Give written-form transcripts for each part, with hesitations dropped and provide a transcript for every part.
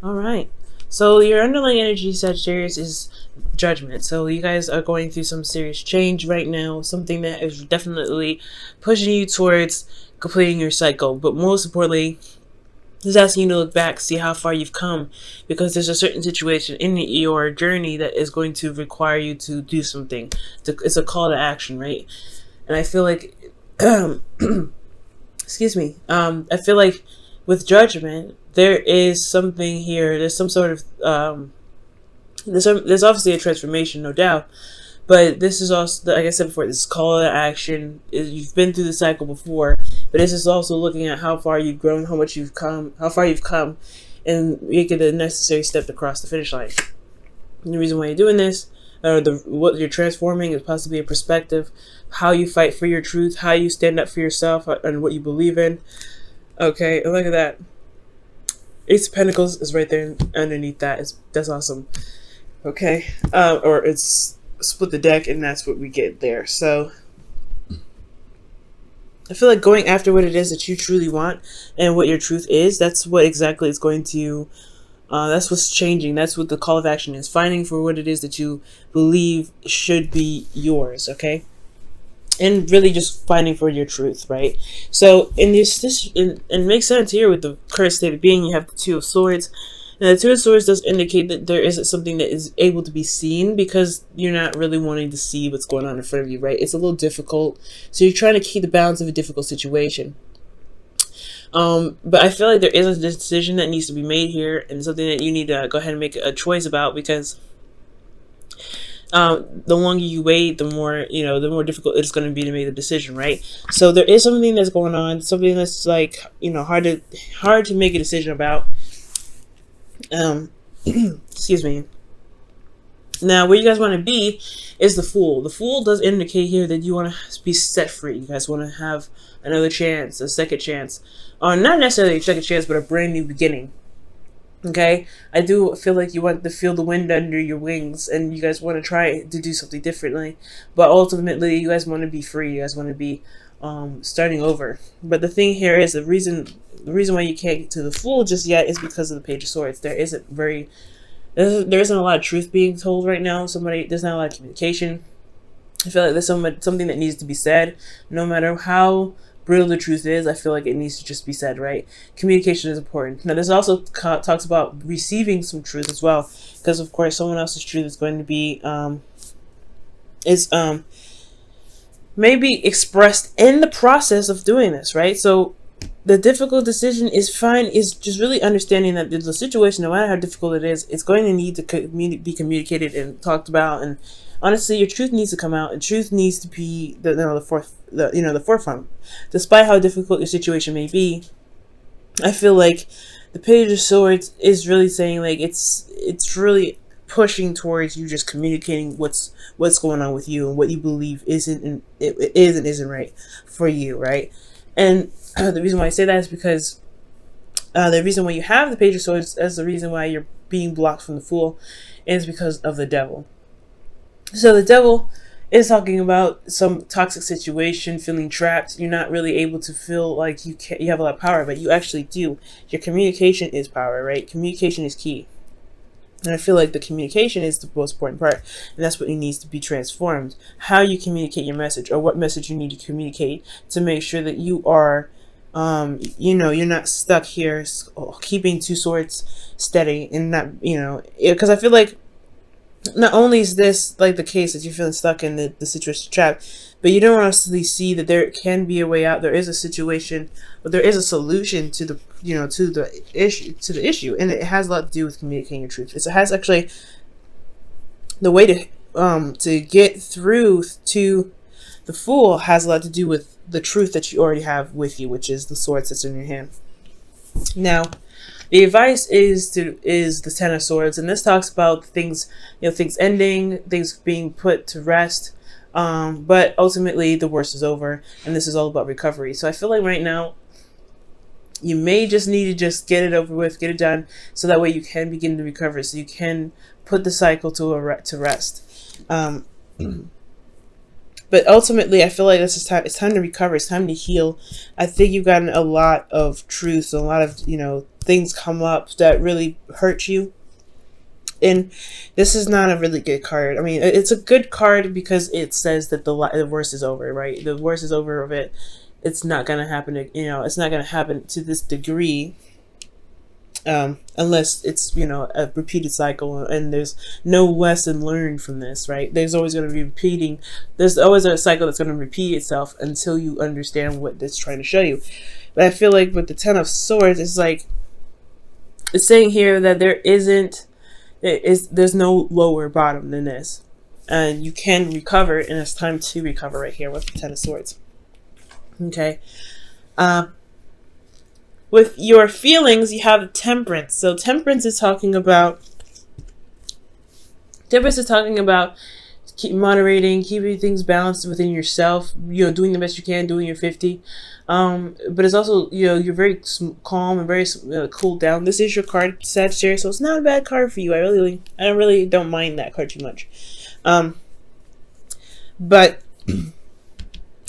All right. So your underlying energy, Sagittarius, is judgment. So you guys are going through some serious change right now, something that is definitely pushing you towards completing your cycle. But most importantly, it's asking you to look back, see how far you've come, because there's a certain situation in your journey that is going to require you to do something. It's a call to action, right? And I feel like, excuse me, I feel like with judgment, there is something here. There's some sort of there's obviously a transformation, no doubt. But this is also, like I said before, this call to action. You've been through the cycle before, but this is also looking at how far you've grown, how much you've come, how far you've come, and making the necessary step to cross the finish line. And the reason why you're doing this, or what you're transforming, is possibly a perspective, how you fight for your truth, how you stand up for yourself, and what you believe in. Okay, and look at that. Ace of Pentacles is right there underneath that. That's awesome. Okay, or it's split the deck, and that's what we get there. So I feel like going after what it is that you truly want and what your truth is, that's what exactly is going to, that's what's changing. That's what the call of action is. Finding for what it is that you believe should be yours, okay? And really just finding for your truth, right? So in this and it makes sense here with the current state of being. You have the Two of Swords. Now, the Two of Swords does indicate that there isn't something that is able to be seen, because you're not really wanting to see what's going on in front of you, right? It's a little difficult. So you're trying to keep the balance of a difficult situation. But I feel like there is a decision that needs to be made here, and something that you need to go ahead and make a choice about, because the longer you wait, the more, the more difficult it's going to be to make the decision, right? So there is something that's going on, something that's like, hard to make a decision about. Excuse me. Now, where you guys want to be is the Fool. The Fool does indicate here that you want to be set free. You guys want to have another chance, a second chance. Or not necessarily a second chance, but a brand new beginning. Okay? I do feel like you want to feel the wind under your wings, and you guys want to try to do something differently. But ultimately, you guys want to be free. You guys want to be starting over. But the thing here is the reason why you can't get to the Fool just yet is because of the Page of Swords. There isn't a lot of truth being told right now. There's not a lot of communication. I feel like there's something that needs to be said. No matter how brittle the truth is, I feel like it needs to just be said, right? Communication is important. Now, this also talks about receiving some truth as well, because of course someone else's truth is going to be maybe expressed in the process of doing this, right? So the difficult decision is just really understanding that the situation, no matter how difficult it is, it's going to need to be communicated and talked about. And honestly, your truth needs to come out, and truth needs to be the forefront. Despite how difficult your situation may be, I feel like the Page of Swords is really saying, like, it's really pushing towards you just communicating what's going on with you and what you believe is and isn't right for you, right? And the reason why I say that is because the reason why you have the Page of Swords as the reason why you're being blocked from the Fool is because of the Devil. So the Devil is talking about some toxic situation, feeling trapped. You're not really able to feel like you have a lot of power, but you actually do. Your communication is power, right? Communication is key. And I feel like the communication is the most important part, and that's what needs to be transformed. How you communicate your message, or what message you need to communicate to make sure that you are, you're not stuck here keeping two swords steady, and not, because I feel like not only is this like the case that you're feeling stuck in the situation trapped, but you don't honestly see that there can be a way out. There is a situation, but there is a solution to the issue, and it has a lot to do with communicating your truth. It has actually the way to get through to the Fool has a lot to do with the truth that you already have with you, which is the sword that's in your hand. Now, the advice is the Ten of Swords, and this talks about things, things ending, things being put to rest. But ultimately, the worst is over, and this is all about recovery. So I feel like right now, you may just need to just get it over with, get it done, so that way you can begin to recover, so you can put the cycle to rest. But ultimately, I feel like this is time. It's time to recover. It's time to heal. I think you've gotten a lot of truths, a lot of things come up that really hurt you. And this is not a really good card. I mean, it's a good card because it says that the worst is over, right? The worst is over of it. It's not going to happen, it's not going to happen to this degree, unless it's, a repeated cycle and there's no lesson learned from this, right? There's always going to be repeating. There's always a cycle that's going to repeat itself until you understand what it's trying to show you. But I feel like with the Ten of Swords, it's like, it's saying here that there's no lower bottom than this, and you can recover, and it's time to recover right here with the Ten of Swords. Okay. With your feelings, you have Temperance. So Temperance is talking about moderating, keeping things balanced within yourself, doing the best you can, doing your 50. But it's also, you're very calm and very cooled down. This is your card, Sagittarius, so it's not a bad card for you. I really don't mind that card too much. But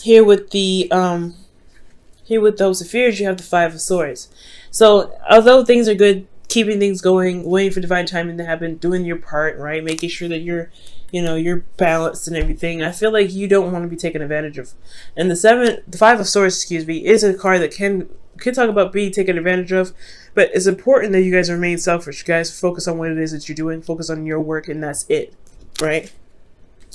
here with those fears, you have the Five of Swords. So although things are good, keeping things going, waiting for divine timing to happen, doing your part, right, making sure that you're balanced and everything, I feel like you don't want to be taken advantage of. And the Five of Swords, is a card that can talk about being taken advantage of, but it's important that you guys remain selfish. You guys focus on what it is that you're doing, focus on your work, and that's it, right?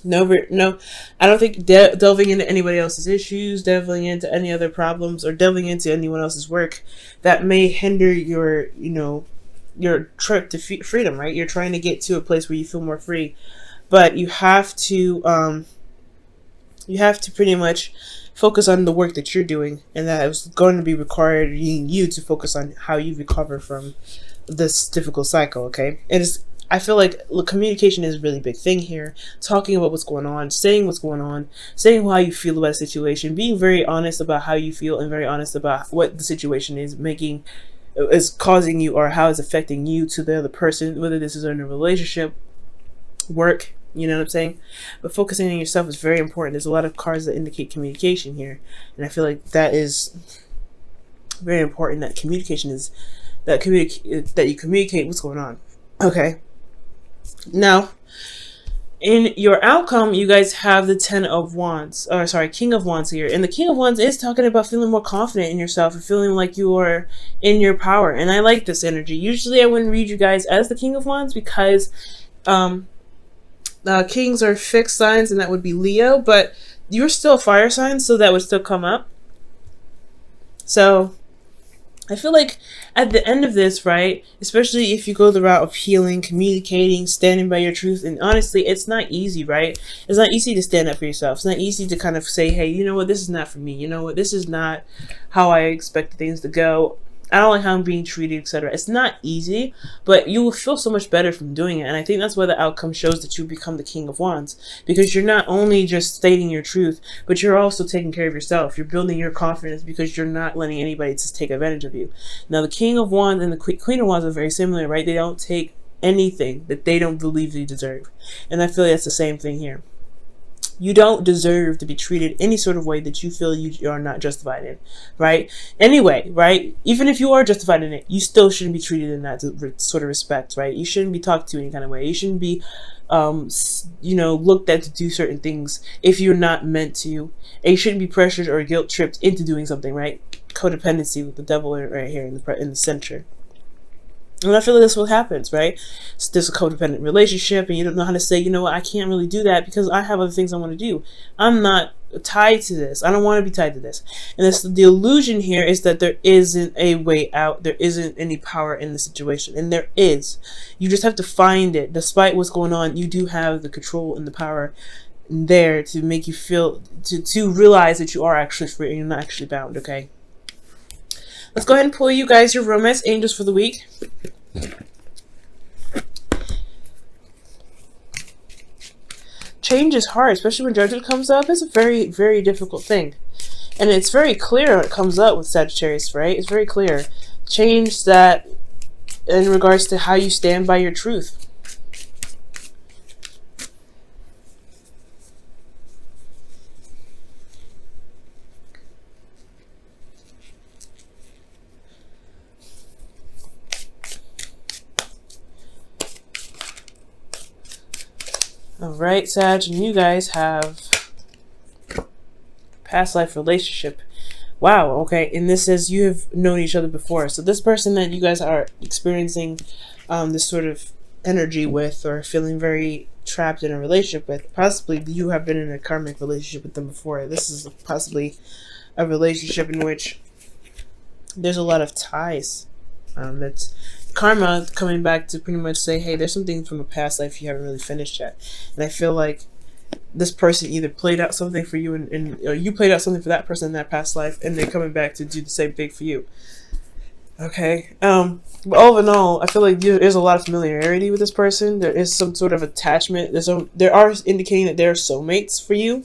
No, I don't think delving into anybody else's issues, delving into any other problems, or delving into anyone else's work that may hinder your trip to freedom, right? You're trying to get to a place where you feel more free. But you have to pretty much focus on the work that you're doing, and that is going to be requiring you to focus on how you recover from this difficult cycle. Okay, I feel like communication is a really big thing here. Talking about what's going on, saying what's going on, saying how you feel about a situation, being very honest about how you feel and very honest about what the situation is causing you, or how it's affecting you to the other person, whether this is in a relationship, work, you know what I'm saying? But focusing on yourself is very important. There's a lot of cards that indicate communication here, and I feel like that is very important, that communication is that you communicate what's going on. Okay, now in your outcome, you guys have the King of Wands here, and the King of Wands is talking about feeling more confident in yourself and feeling like you are in your power, and I like this energy. Usually I wouldn't read you guys as the King of Wands because kings are fixed signs, and that would be Leo, but you're still a fire sign, so that would still come up. So I feel like at the end of this, right, especially if you go the route of healing, communicating, standing by your truth, and honestly, it's not easy, right? It's not easy to stand up for yourself. It's not easy to kind of say, hey, you know what, this is not for me. You know what, this is not how I expect things to go. I don't like how I'm being treated, etc. It's not easy, but you will feel so much better from doing it. And I think that's why the outcome shows that you become the King of Wands, because you're not only just stating your truth, but you're also taking care of yourself. You're building your confidence because you're not letting anybody just take advantage of you. Now, the King of Wands and the Queen of Wands are very similar, right? They don't take anything that they don't believe they deserve. And I feel like that's the same thing here. You don't deserve to be treated any sort of way that you feel you are not justified in, right? Anyway, right? Even if you are justified in it, you still shouldn't be treated in that sort of respect, right? You shouldn't be talked to any kind of way. You shouldn't be, looked at to do certain things if you're not meant to. And you shouldn't be pressured or guilt tripped into doing something, right? Codependency with the devil right here in the center. And I feel like that's what happens, right? There's a codependent relationship, and you don't know how to say, you know what, I can't really do that because I have other things I want to do. I'm not tied to this. I don't want to be tied to this. And the illusion here is that there isn't a way out. There isn't any power in the situation. And there is. You just have to find it. Despite what's going on, you do have the control and the power there to make you feel, to realize that you are actually free and you're not actually bound, okay? Let's go ahead and pull you guys your romance angels for the week. Change is hard, especially when judgment comes up. It's a very, very difficult thing. And it's very clear when it comes up with Sagittarius, right? It's very clear. Change that in regards to how you stand by your truth. Alright, Sag, and you guys have past life relationship. Wow, okay, and this says you have known each other before. So this person that you guys are experiencing this sort of energy with, or feeling very trapped in a relationship with, possibly you have been in a karmic relationship with them before. This is possibly a relationship in which there's a lot of ties. That's karma coming back to pretty much say, hey, there's some things from a past life you haven't really finished yet. And I feel like this person either played out something for you or you played out something for that person in that past life, and they're coming back to do the same thing for you. Okay. But all in all, I feel like there's a lot of familiarity with this person. There is some sort of attachment. There are indicating that they're soulmates for you,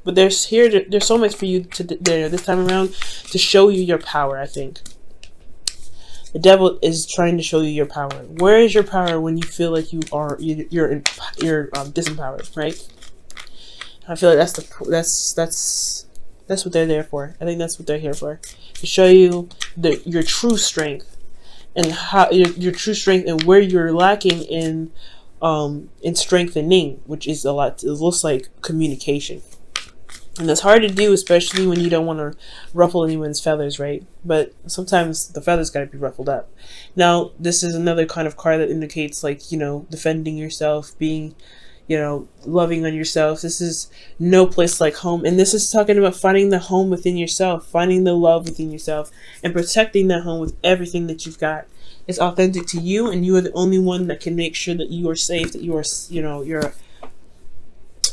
but there's soulmates for you this time around to show you your power. I think the devil is trying to show you your power. Where is your power when you feel like you're disempowered, right? I feel like that's what they're there for. I think that's what they're here for, to show you your true strength, and how your true strength, and where you're lacking in strengthening, which is a lot. It looks like communication, and that's hard to do, especially when you don't want to ruffle anyone's feathers, right? But sometimes the feathers got to be ruffled up. Now, this is another kind of card that indicates, like, defending yourself, being, loving on yourself. This is no place like home. And this is talking about finding the home within yourself, finding the love within yourself, and protecting that home with everything that you've got. It's authentic to you, and you are the only one that can make sure that you are safe, that you are, you're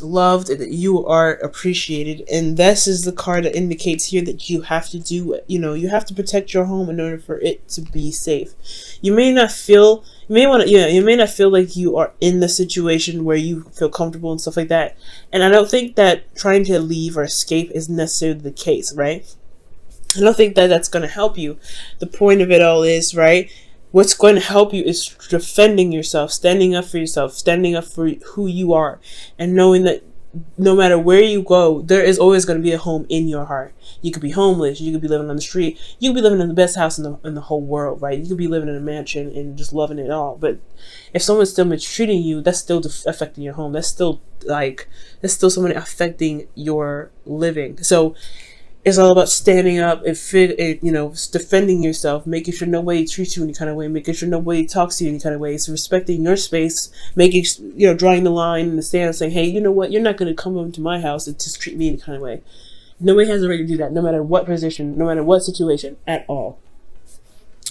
loved, that you are appreciated. And this is the card that indicates here that you have to do it. You have to protect your home in order for it to be safe. You may not feel like you are in the situation where you feel comfortable and stuff like that. And I don't think that trying to leave or escape is necessarily the case, right? I don't think that that's going to help you. The point of it all is, right, what's going to help you is defending yourself, standing up for yourself, standing up for who you are, and knowing that no matter where you go, there is always going to be a home in your heart. You could be homeless, you could be living on the street, you could be living in the best house in the whole world, right? You could be living in a mansion and just loving it all. But if someone's still mistreating you, that's still affecting your home. That's still someone affecting your living. So it's all about standing up and defending yourself, making sure nobody treats you any kind of way, making sure nobody talks to you any kind of way. So respecting your space, making, drawing the line in the sand, saying, hey, you know what? You're not going to come into my house and just treat me any kind of way. Nobody has the right to do that, no matter what position, no matter what situation at all.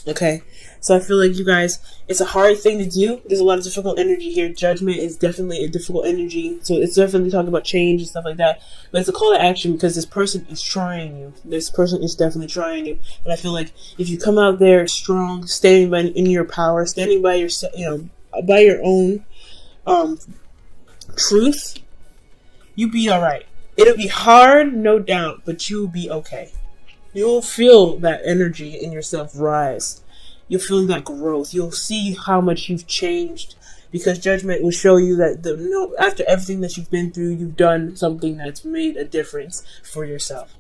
Okay, so I feel like you guys, it's a hard thing to do. There's a lot of difficult energy here. Judgment is definitely a difficult energy. So it's definitely talking about change and stuff like that. But it's a call to action because this person is trying you. This person is definitely trying you. And I feel like if you come out there strong, standing in your power, standing by your, by your own truth, you be all right. It'll be hard, no doubt, but you'll be okay. You'll feel that energy in yourself rise. You'll feel that growth. You'll see how much you've changed, because Judgment will show you that after everything that you've been through, you've done something that's made a difference for yourself.